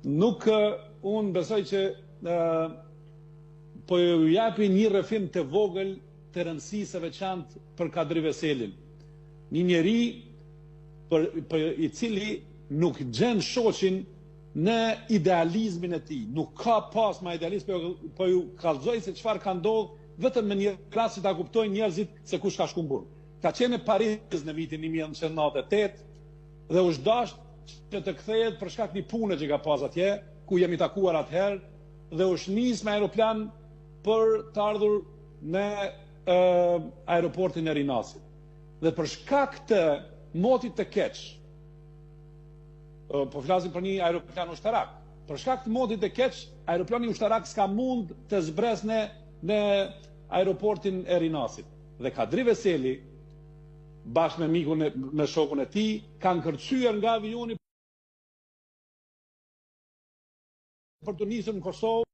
Nuk unë besoj që po ju japi një rrëfim të vogël të rëndësisë së veçantë për Kadri Veselin. Një njeri i cili nuk gjen shoqin në idealizmin e tij. Nuk ka pas ma idealizm, po ju kallëzoj se çfarë ka ndodhur vetëm me një rast që ta kuptojnë njerëzit se kush ka shku në burg. Ka qenë në Paris në vitin 1998 dhe u zhdasht që të kthehet për shkak një pune që ka pas atje, ku jemi takuar atëherë, dhe u shnis me aeroplan për të ardhur në aeroportin e Rinasit. Dhe për shkak të motit të keq, po flasim për një aeroplan ushtarak, për shkak të motit të keq, aeroplani ushtarak s'ka mund të zbresne në aeroportin e Rinasit. Dhe Kadri Veseli, bashkë me mikun me shokun e tij, kanë kërcyer nga avioni për të nisur në Kosovë.